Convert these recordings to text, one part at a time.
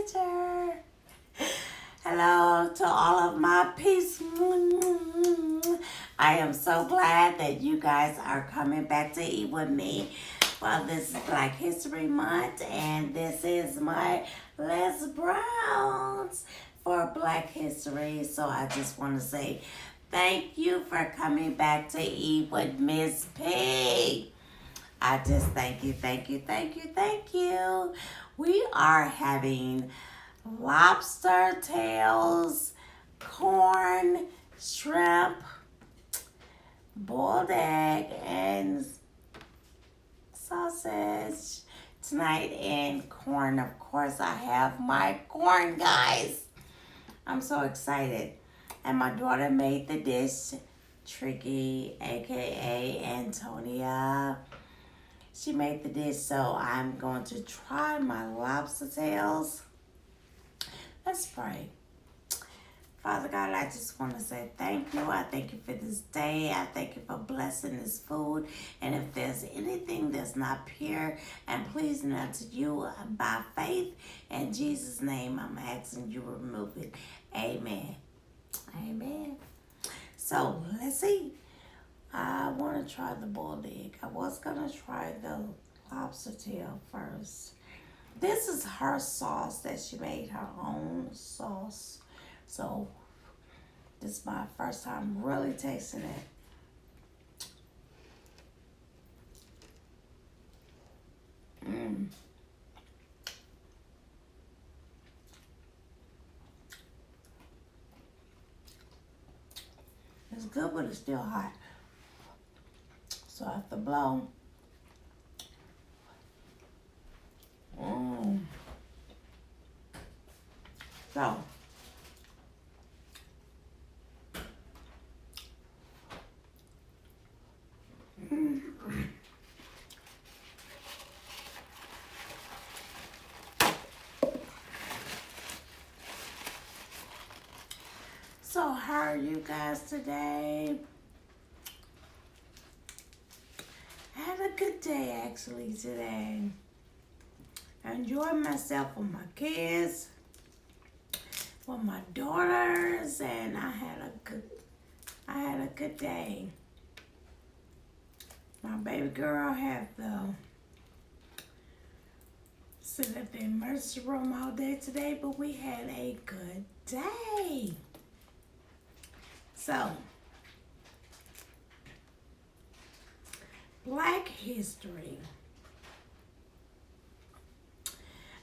picture. Hello to all of my peace. I am so glad that you guys are coming back to eat with me. Well, this is Black History Month, and this is my Les Browns for Black History. So I just want to say thank you for coming back to eat with Miss P. I just thank you, thank you, thank you, thank you. We are having lobster tails, corn, shrimp, boiled egg, and sausage tonight. And corn, of course, I have my corn, guys. I'm so excited. And my daughter made the dish, Tricky, aka Antonia. She made the dish, so I'm going to try my lobster tails. Let's pray. Father God, I just want to say thank you. I thank you for this day. I thank you for blessing this food. And if there's anything that's not pure and pleasing unto you, by faith, in Jesus' name, I'm asking you to remove it. Amen. Amen. So, let's see. I want to try the boiled egg. I was going to try the lobster tail first. This is her sauce that she made, her own sauce. So, this is my first time really tasting it. It's good, but it's still hot. So I have to blow. So. So how are you guys today? I had a good day actually today. I enjoyed myself with my kids, with my daughters, and I had a good day. My baby girl had to sit at the emergency room all day today, but we had a good day. So, Black History.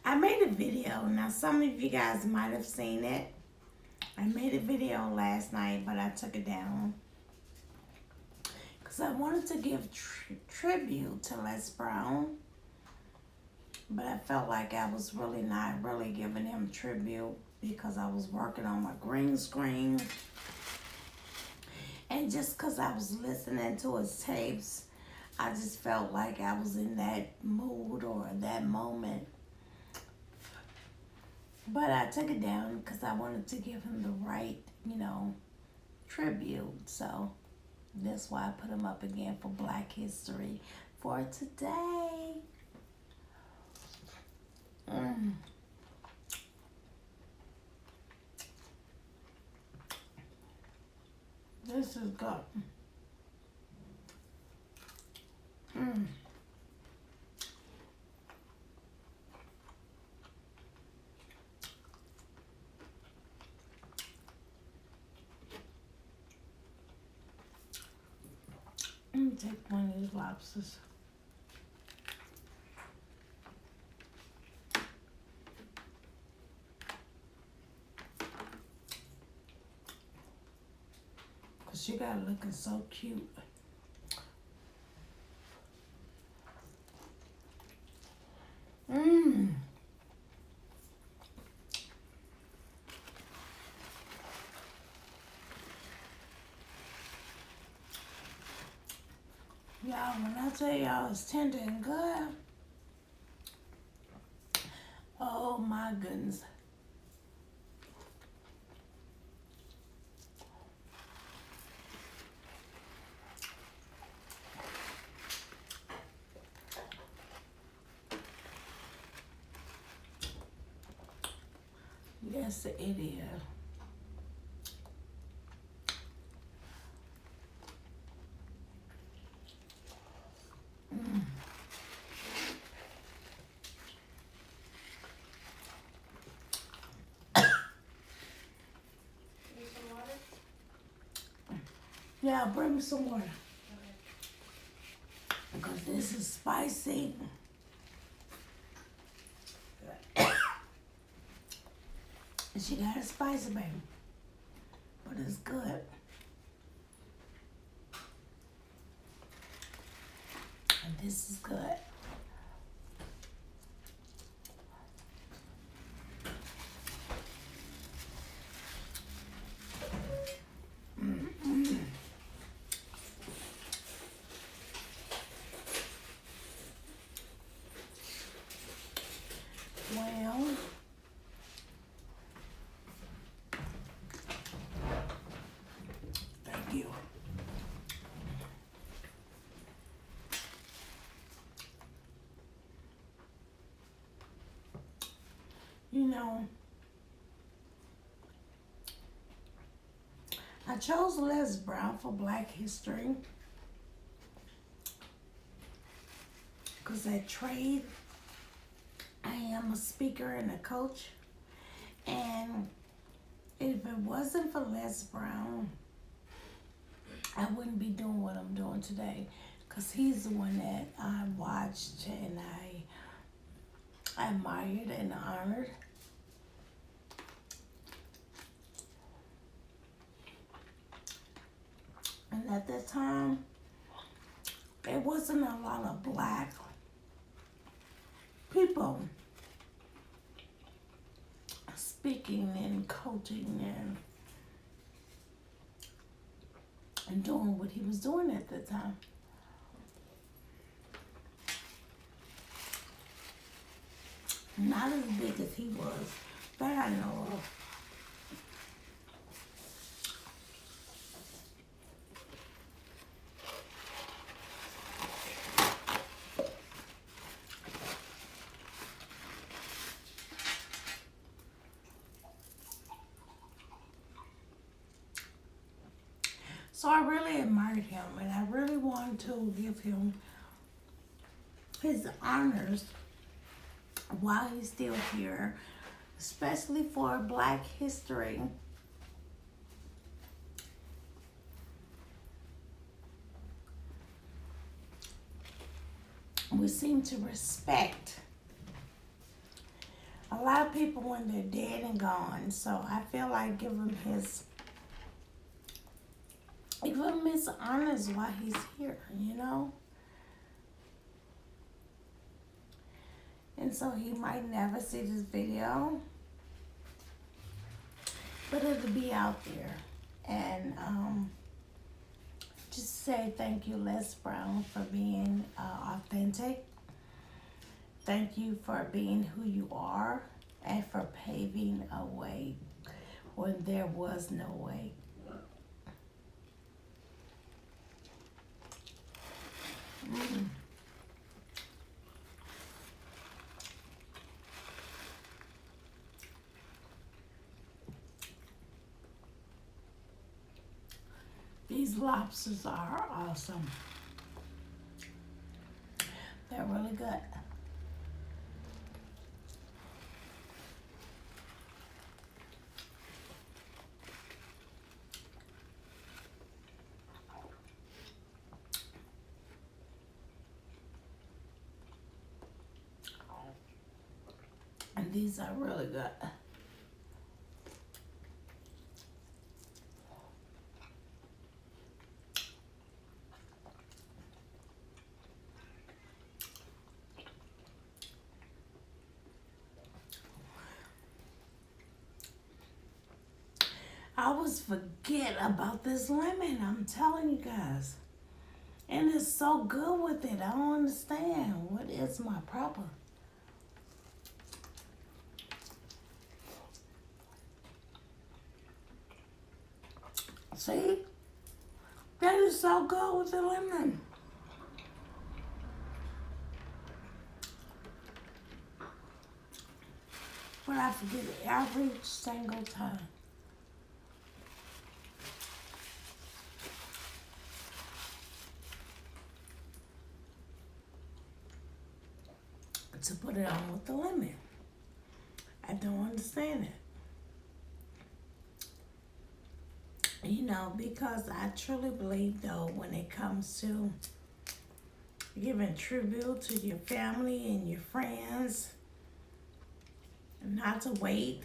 I made a video. Now, some of you guys might have seen it. I made a video last night, but I took it down. Because I wanted to give tribute to Les Brown. But I felt like I was really not really giving him tribute because I was working on my green screen. And just because I was listening to his tapes, I just felt like I was in that mood or that moment. But I took it down because I wanted to give him the right, tribute. So that's why I put him up again for Black History for today. This is good. Let me take one of these lobsters. Cause she got looking so cute. Y'all, when I tell y'all it's tender and good, oh my goodness. Yes, it is. Need some water? Yeah, bring me some water. Because this is spicy. And she got it spicy, baby. But it's good. And this is good. Well, thank you. You know, I chose Les Brown for Black History because at Trade, I am a speaker and a coach. And if it wasn't for Les Brown, I wouldn't be doing what I'm doing today, because he's the one that I watched and I admired and honored. And at that time, there wasn't a lot of black people speaking and coaching and doing what he was doing at the time. Not as big as he was, that I know of. So I really admired him, and I really wanted to give him his honors while he's still here, especially for Black History. We seem to respect a lot of people when they're dead and gone. So I feel like give him his honors while he's here, you know? And so he might never see this video, but it'll be out there. And just say thank you, Les Brown, for being authentic. Thank you for being who you are and for paving a way when there was no way. These lobsters are awesome. They're really good. And these are really good. I always forget about this lemon, I'm telling you guys. And it's so good with it. I don't understand. What is my problem? See? That is so good with the lemon. But I forget it every single time. To put it on with the lemon. I don't understand it. You know, because I truly believe, though, when it comes to giving tribute to your family and your friends, not to wait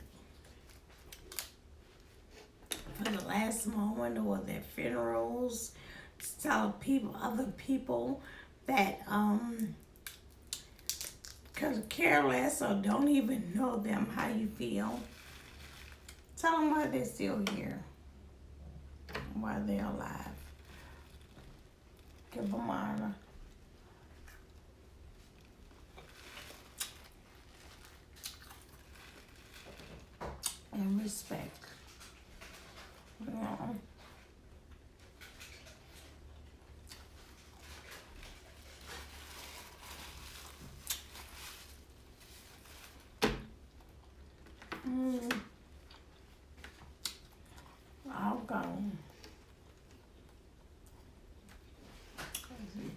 for the last moment or their funerals to tell other people that could care less or don't even know them how you feel. Tell them why they're still here, why they're alive. Give them honor. And respect. Yeah. I'll go.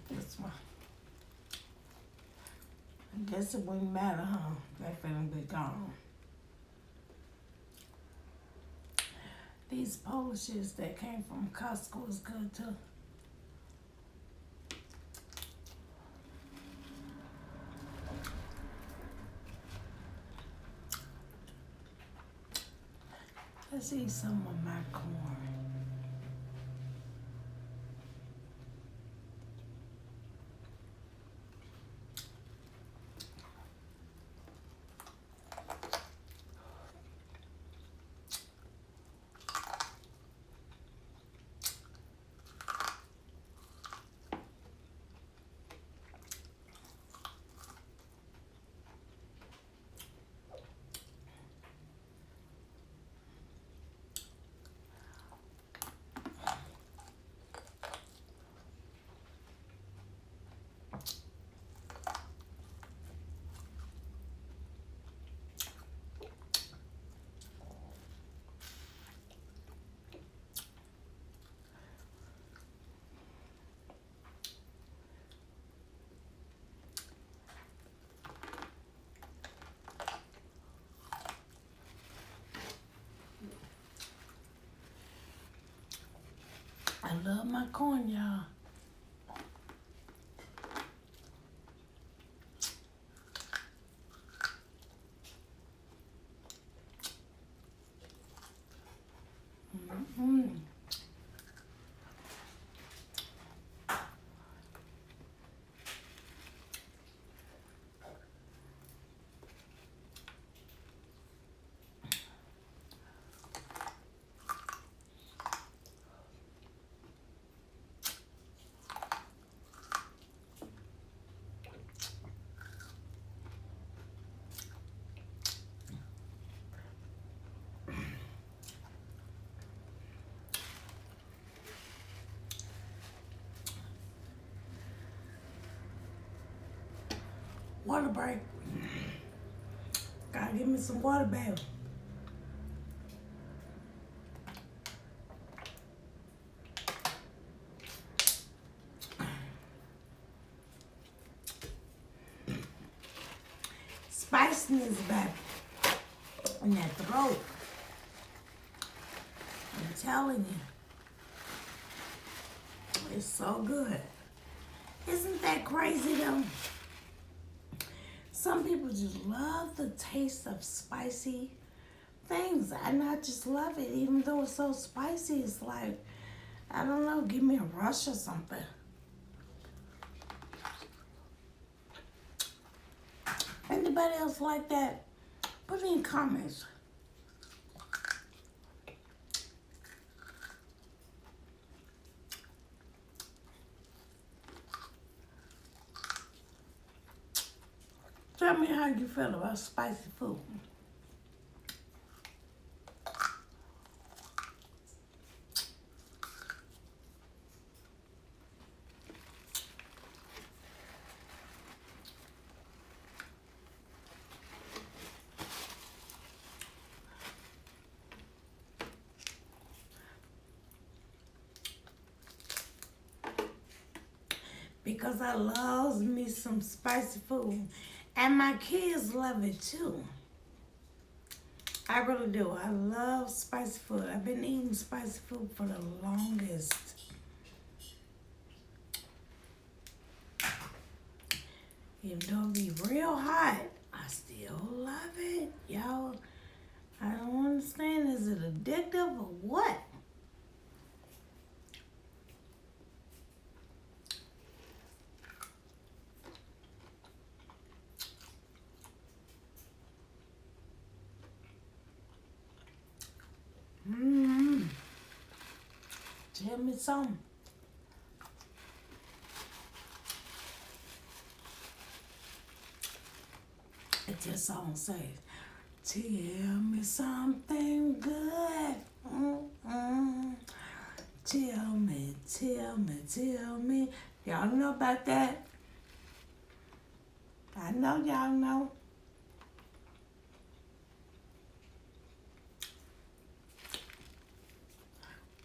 This one. I guess it wouldn't matter, huh? That feeling be gone. These polishes that came from Costco is good too. Let's eat some of my corn. I love my corn, y'all. Mm-hmm. Water break. Gotta give me some water, baby. Spiciness, baby. In that throat. I'm telling you. It's so good. Isn't that crazy, though? Some people just love the taste of spicy things, and I just love it. Even though it's so spicy, it's like, I don't know, give me a rush or something. Anybody else like that? Put it in comments. Tell me how you feel about spicy food. because I love me some spicy food. And my kids love it too. I really do. I love spicy food. I've been eating spicy food for the longest. Even though it be real hot, I still love it. Y'all, I don't understand. Is it addictive or what? Mmm. Tell me something. It just song says, tell me something good. Mm-mm. Tell me, tell me, tell me. Y'all know about that? I know y'all know.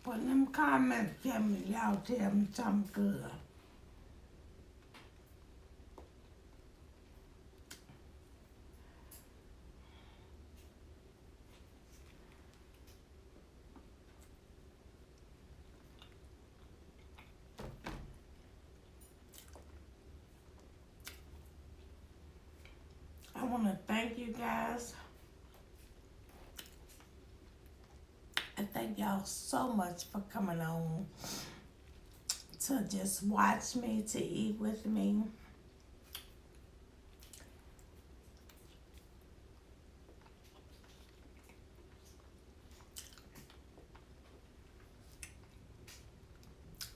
Put in them comments, tell me, y'all tell me something good. I want to thank you guys. And thank y'all so much for coming on to just watch me, to eat with me.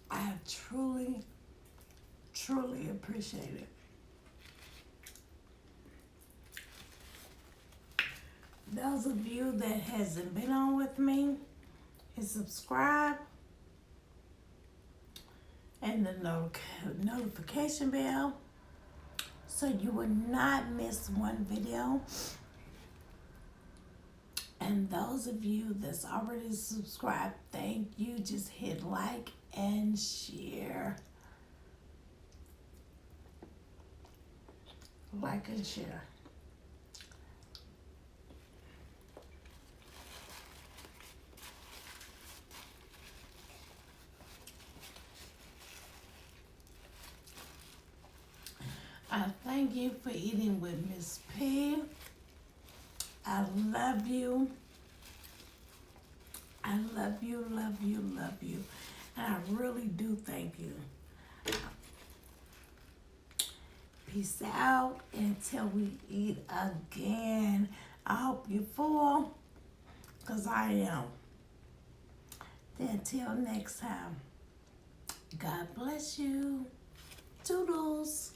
I truly, truly appreciate it. Those of you that hasn't been on with me, hit subscribe and the notification bell so you will not miss one video. And those of you that's already subscribed, thank you. Just hit like and share. Like and share. I thank you for eating with Miss P. I love you. I love you, love you, love you. And I really do thank you. Peace out until we eat again. I hope you're full, because I am. Until next time, God bless you. Toodles.